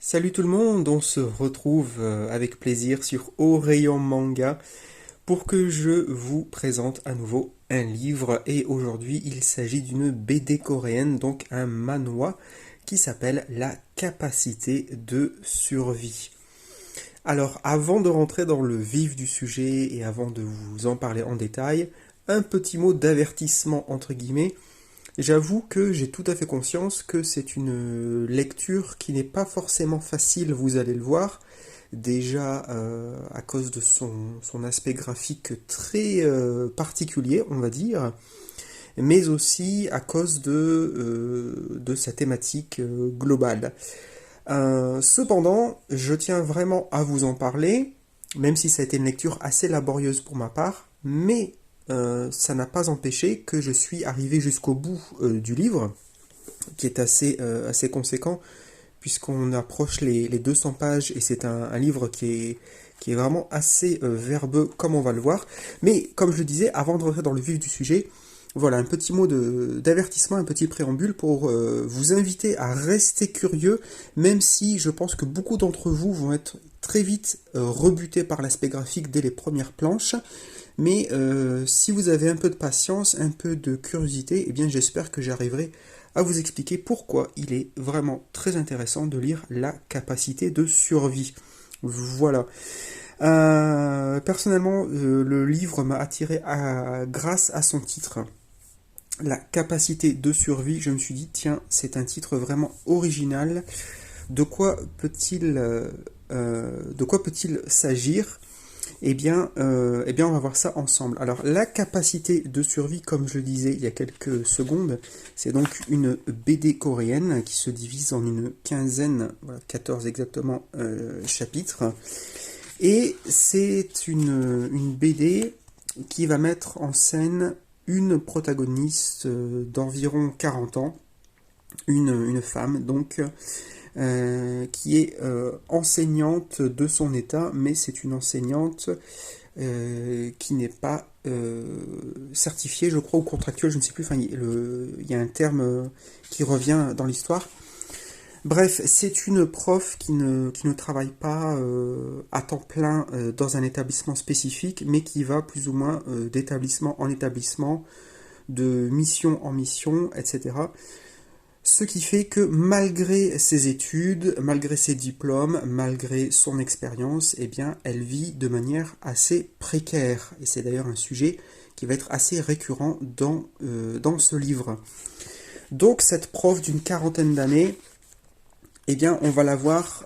Salut tout le monde, on se retrouve avec plaisir sur Au Rayon Manga pour que je vous présente à nouveau un livre et aujourd'hui il s'agit d'une BD coréenne, donc un manhwa qui s'appelle La capacité de survie. Alors avant de rentrer dans le vif du sujet et avant de vous en parler en détail, un petit mot d'avertissement entre guillemets. J'avoue que j'ai tout à fait conscience que c'est une lecture qui n'est pas forcément facile, vous allez le voir, déjà à cause de son aspect graphique très particulier, on va dire, mais aussi à cause de sa thématique globale. Cependant, je tiens vraiment à vous en parler, même si ça a été une lecture assez laborieuse pour ma part, mais ça n'a pas empêché que je suis arrivé jusqu'au bout du livre, qui est assez conséquent, puisqu'on approche les 200 pages, et c'est un livre qui est vraiment assez verbeux, comme on va le voir. Mais comme je le disais, avant de rentrer dans le vif du sujet, voilà, un petit mot d'avertissement, un petit préambule pour vous inviter à rester curieux, même si je pense que beaucoup d'entre vous vont être très vite rebutés par l'aspect graphique dès les premières planches. Mais si vous avez un peu de patience, un peu de curiosité, eh bien j'espère que j'arriverai à vous expliquer pourquoi il est vraiment très intéressant de lire La capacité de survie. Voilà. Personnellement, le livre m'a attiré grâce à son titre. La capacité de survie, je me suis dit, tiens, c'est un titre vraiment original. De quoi peut-il s'agir? On va voir ça ensemble. Alors, la capacité de survie, comme je le disais il y a quelques secondes, c'est donc une BD coréenne qui se divise en une quinzaine, voilà, 14 exactement, chapitres. Et c'est une BD qui va mettre en scène une protagoniste d'environ 40 ans, une femme, donc qui est enseignante de son état, mais c'est une enseignante qui n'est pas certifiée, je crois, ou contractuelle, je ne sais plus, enfin, il y a un terme qui revient dans l'histoire. Bref, c'est une prof qui ne travaille pas à temps plein dans un établissement spécifique, mais qui va plus ou moins d'établissement en établissement, de mission en mission, etc. Ce qui fait que malgré ses études, malgré ses diplômes, malgré son expérience, eh bien, elle vit de manière assez précaire. Et c'est d'ailleurs un sujet qui va être assez récurrent dans ce livre. Donc cette prof d'une quarantaine d'années, eh bien, on va la voir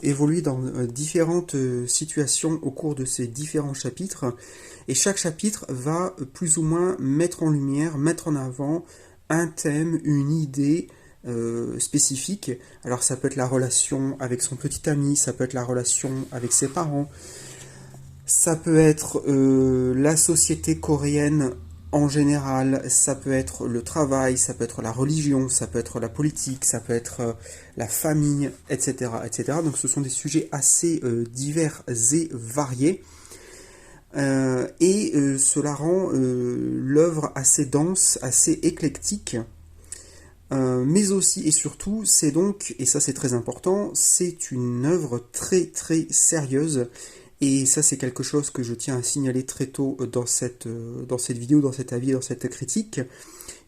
évoluer dans différentes situations au cours de ces différents chapitres. Et chaque chapitre va plus ou moins mettre en lumière, mettre en avant un thème, une idée spécifique. Alors ça peut être la relation avec son petit ami, ça peut être la relation avec ses parents, ça peut être la société coréenne en général, ça peut être le travail, ça peut être la religion, ça peut être la politique, ça peut être la famille, etc., etc. Donc ce sont des sujets assez divers et variés. Cela rend l'œuvre assez dense, assez éclectique, mais aussi et surtout, c'est donc, et ça c'est très important, c'est une œuvre très très sérieuse, et ça c'est quelque chose que je tiens à signaler très tôt dans cette vidéo, dans cet avis, dans cette critique.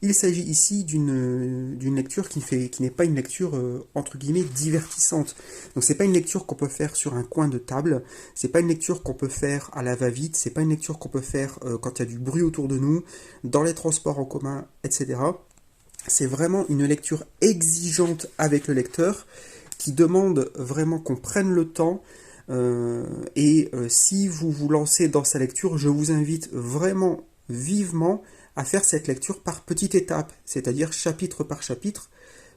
Il s'agit ici d'une lecture qui n'est pas une lecture entre guillemets divertissante. Donc c'est pas une lecture qu'on peut faire sur un coin de table, c'est pas une lecture qu'on peut faire à la va-vite, c'est pas une lecture qu'on peut faire quand il y a du bruit autour de nous, dans les transports en commun, etc. C'est vraiment une lecture exigeante avec le lecteur qui demande vraiment qu'on prenne le temps. Si vous vous lancez dans sa lecture, je vous invite vraiment vivement à faire cette lecture par petites étapes, c'est-à-dire chapitre par chapitre.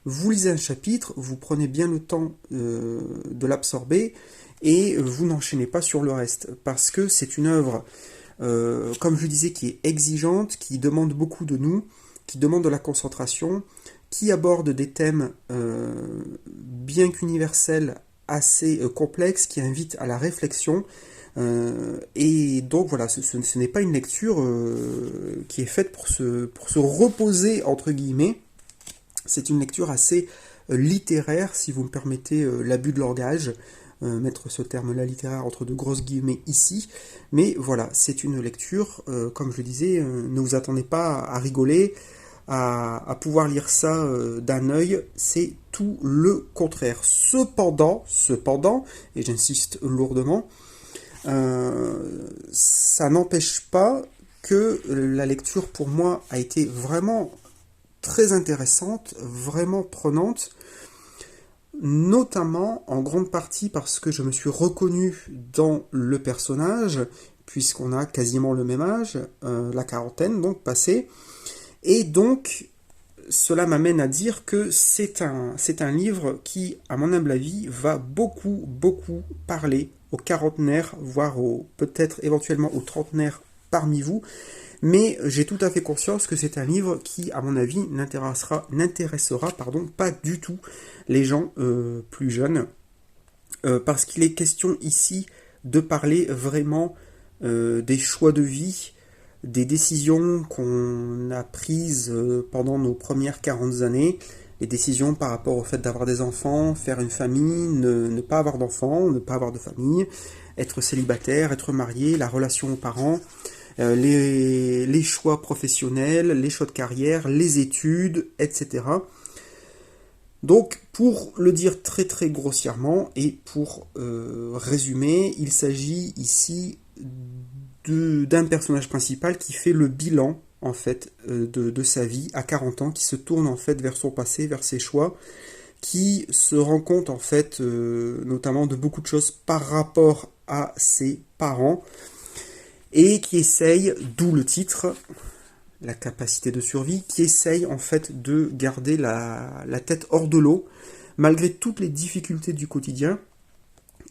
Vous lisez un chapitre, vous prenez bien le temps de l'absorber et vous n'enchaînez pas sur le reste, parce que c'est une œuvre, comme je disais, qui est exigeante, qui demande beaucoup de nous, qui demande de la concentration, qui aborde des thèmes bien qu'universels, assez complexes, qui invitent à la réflexion. Et donc voilà, ce n'est pas une lecture qui est faite pour se reposer, entre guillemets. C'est une lecture assez littéraire, si vous me permettez l'abus de langage, mettre ce terme-là littéraire entre de grosses guillemets ici, mais voilà, c'est une lecture, comme je le disais, ne vous attendez pas à rigoler, à pouvoir lire ça d'un œil, c'est tout le contraire. Cependant, et j'insiste lourdement, ça n'empêche pas que la lecture pour moi a été vraiment très intéressante, vraiment prenante, notamment en grande partie parce que je me suis reconnu dans le personnage, puisqu'on a quasiment le même âge, la quarantaine donc passée, et donc cela m'amène à dire que c'est un livre qui, à mon humble avis, va beaucoup parler aux quarantenaires, voire peut-être éventuellement aux trentenaires parmi vous, mais j'ai tout à fait conscience que c'est un livre qui, à mon avis, n'intéressera pas du tout les gens plus jeunes, parce qu'il est question ici de parler vraiment des choix de vie, des décisions qu'on a prises pendant nos premières 40 années, les décisions par rapport au fait d'avoir des enfants, faire une famille, ne pas avoir d'enfants, ne pas avoir de famille, être célibataire, être marié, la relation aux parents, les choix professionnels, les choix de carrière, les études, etc. Donc, pour le dire très grossièrement et pour résumer, il s'agit ici d'un personnage principal qui fait le bilan en fait de sa vie à 40 ans, qui se tourne en fait vers son passé, vers ses choix, qui se rend compte en fait notamment de beaucoup de choses par rapport à ses parents et qui essaye, d'où le titre, la capacité de survie, qui essaye en fait de garder la tête hors de l'eau malgré toutes les difficultés du quotidien.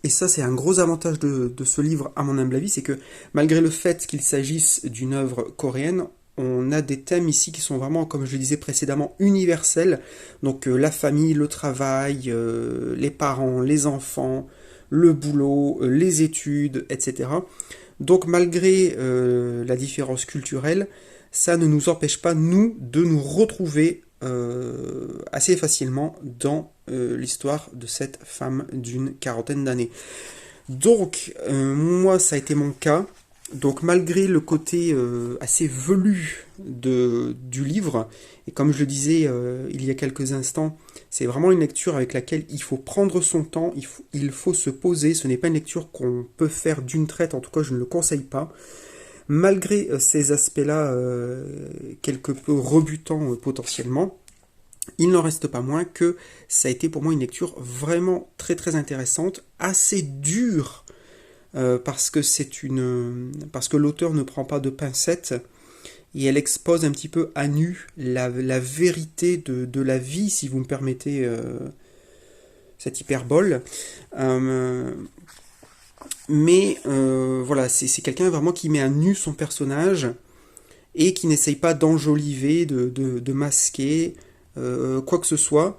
Et ça, c'est un gros avantage de ce livre, à mon humble avis, c'est que malgré le fait qu'il s'agisse d'une œuvre coréenne, on a des thèmes ici qui sont vraiment, comme je le disais précédemment, universels. Donc la famille, le travail, les parents, les enfants, le boulot, les études, etc. Donc malgré la différence culturelle, ça ne nous empêche pas, nous, de nous retrouver assez facilement dans l'histoire de cette femme d'une quarantaine d'années. Donc, moi, ça a été mon cas. Donc, malgré le côté assez velu du livre, et comme je le disais il y a quelques instants, c'est vraiment une lecture avec laquelle il faut prendre son temps, il faut se poser. Ce n'est pas une lecture qu'on peut faire d'une traite, en tout cas, je ne le conseille pas. Malgré ces aspects-là quelque peu rebutants potentiellement, il n'en reste pas moins que ça a été pour moi une lecture vraiment très intéressante, assez dure, parce que l'auteur ne prend pas de pincettes, et elle expose un petit peu à nu la vérité de la vie, si vous me permettez cette hyperbole. Mais voilà, c'est quelqu'un vraiment qui met à nu son personnage et qui n'essaye pas d'enjoliver, de masquer quoi que ce soit.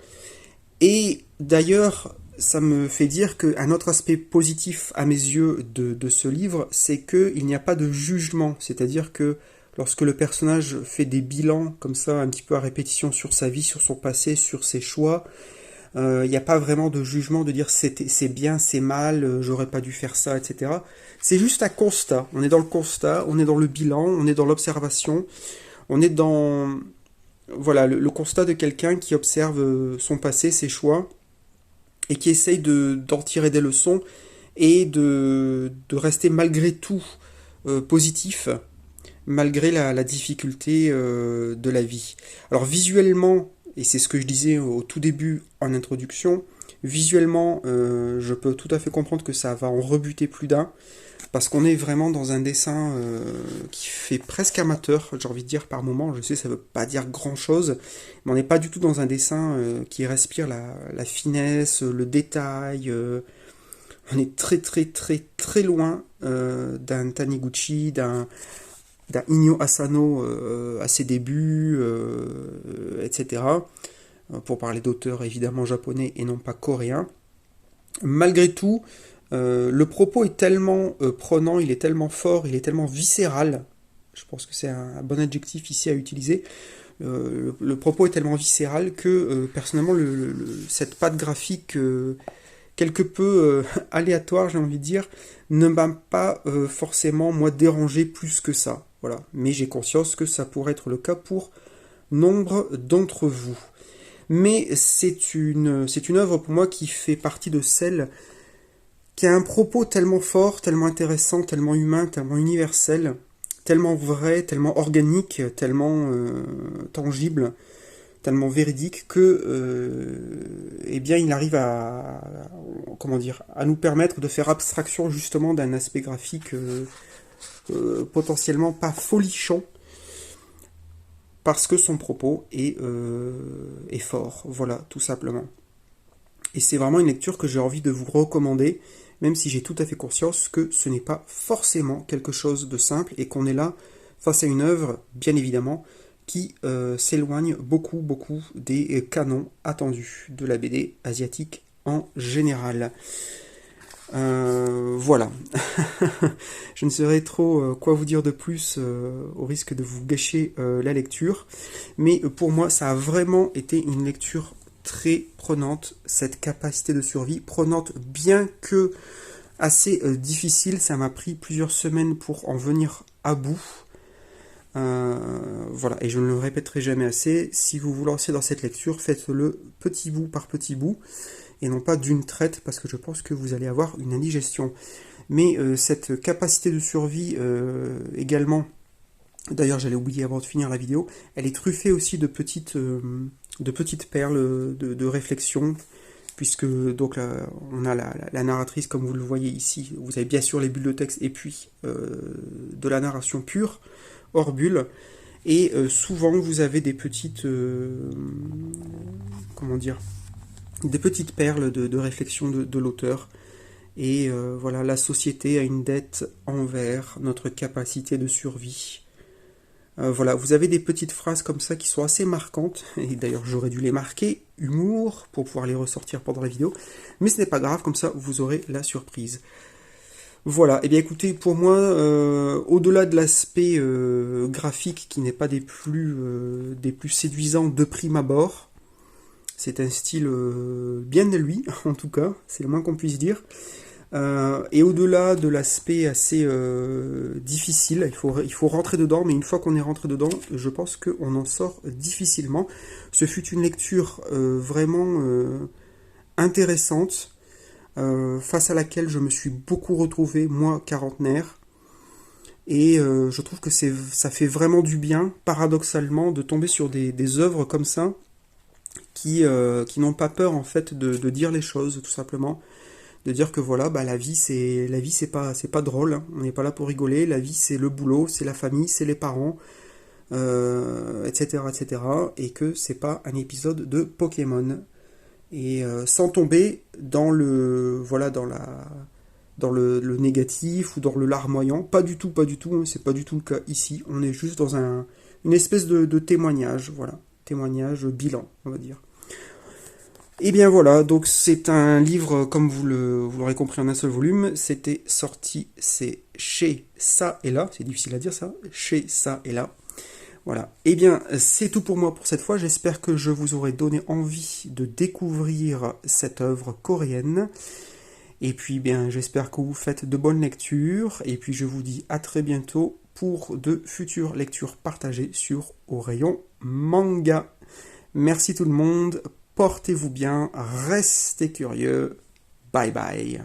Et d'ailleurs, ça me fait dire qu'un autre aspect positif à mes yeux de ce livre, c'est qu'il n'y a pas de jugement. C'est-à-dire que lorsque le personnage fait des bilans comme ça, un petit peu à répétition sur sa vie, sur son passé, sur ses choix, il n'y a pas vraiment de jugement de dire c'est bien, c'est mal, j'aurais pas dû faire ça, etc. C'est juste un constat. On est dans le constat, on est dans le bilan, on est dans l'observation, on est dans voilà le constat de quelqu'un qui observe son passé, ses choix, et qui essaye d'en tirer des leçons et de rester malgré tout positif, malgré la difficulté de la vie. Alors visuellement, et c'est ce que je disais au tout début en introduction, visuellement, je peux tout à fait comprendre que ça va en rebuter plus d'un, parce qu'on est vraiment dans un dessin qui fait presque amateur, j'ai envie de dire par moment, je sais ça veut pas dire grand chose, mais on n'est pas du tout dans un dessin qui respire la finesse, le détail, on est très loin d'un Taniguchi, d'un Inyo Asano à ses débuts, etc. Pour parler d'auteurs évidemment japonais et non pas coréens. Malgré tout, le propos est tellement prenant, il est tellement fort, il est tellement viscéral, je pense que c'est un bon adjectif ici à utiliser, Le propos est tellement viscéral que personnellement cette patte graphique quelque peu aléatoire, j'ai envie de dire, ne m'a pas forcément moi dérangé plus que ça. Voilà. Mais j'ai conscience que ça pourrait être le cas pour nombre d'entre vous. Mais c'est une œuvre pour moi qui fait partie de celles qui a un propos tellement fort, tellement intéressant, tellement humain, tellement universel, tellement vrai, tellement organique, tellement tangible, tellement véridique que eh bien il arrive comment dire, à nous permettre de faire abstraction justement d'un aspect graphique potentiellement pas folichon parce que son propos est fort, voilà, tout simplement. Et c'est vraiment une lecture que j'ai envie de vous recommander, même si j'ai tout à fait conscience que ce n'est pas forcément quelque chose de simple et qu'on est là face à une œuvre, bien évidemment, qui s'éloigne beaucoup des canons attendus de la BD asiatique en général. Voilà. Je ne saurais trop quoi vous dire de plus au risque de vous gâcher la lecture. Mais pour moi, ça a vraiment été une lecture très prenante, cette capacité de survie, prenante bien que assez difficile. Ça m'a pris plusieurs semaines pour en venir à bout. Voilà, et je ne le répéterai jamais assez, si vous vous lancez dans cette lecture, faites-le petit bout par petit bout, et non pas d'une traite, parce que je pense que vous allez avoir une indigestion. Mais cette capacité de survie également, d'ailleurs j'allais oublier avant de finir la vidéo, elle est truffée aussi de petites perles de réflexion, puisque donc là, on a la narratrice comme vous le voyez ici, vous avez bien sûr les bulles de texte, et puis de la narration pure, hors bulle, et souvent vous avez des petites comment dire, des petites perles de réflexion de l'auteur, et voilà, la société a une dette envers notre capacité de survie. Voilà, vous avez des petites phrases comme ça qui sont assez marquantes, et d'ailleurs j'aurais dû les marquer, humour, pour pouvoir les ressortir pendant la vidéo, mais ce n'est pas grave, comme ça vous aurez la surprise. Voilà, et bien écoutez, pour moi, au-delà de l'aspect graphique qui n'est pas des plus séduisants de prime abord, c'est un style bien à lui, en tout cas, c'est le moins qu'on puisse dire. Et au-delà de l'aspect assez difficile, il faut rentrer dedans, mais une fois qu'on est rentré dedans, je pense qu'on en sort difficilement. Ce fut une lecture vraiment intéressante, face à laquelle je me suis beaucoup retrouvé, moi, quarantenaire. Et je trouve que ça fait vraiment du bien, paradoxalement, de tomber sur des œuvres comme ça, qui n'ont pas peur, en fait, de dire les choses, tout simplement. De dire que voilà, bah, la vie c'est pas drôle, hein. On n'est pas là pour rigoler, la vie c'est le boulot, c'est la famille, c'est les parents, etc., et que c'est pas un épisode de Pokémon. Et sans tomber dans le le négatif ou dans le larmoyant, pas du tout, hein, c'est pas du tout le cas ici. On est juste dans une espèce de témoignage, voilà, témoignage bilan, on va dire. Et bien voilà, donc c'est un livre, comme vous l'aurez compris, en un seul volume. C'était sorti, c'est chez Ça et Là, c'est difficile à dire ça, chez Ça et Là. Voilà, et bien c'est tout pour moi pour cette fois. J'espère que je vous aurai donné envie de découvrir cette œuvre coréenne. Et puis bien j'espère que vous faites de bonnes lectures. Et puis je vous dis à très bientôt pour de futures lectures partagées sur Au Rayon Manga. Merci tout le monde. Portez-vous bien, restez curieux. Bye bye.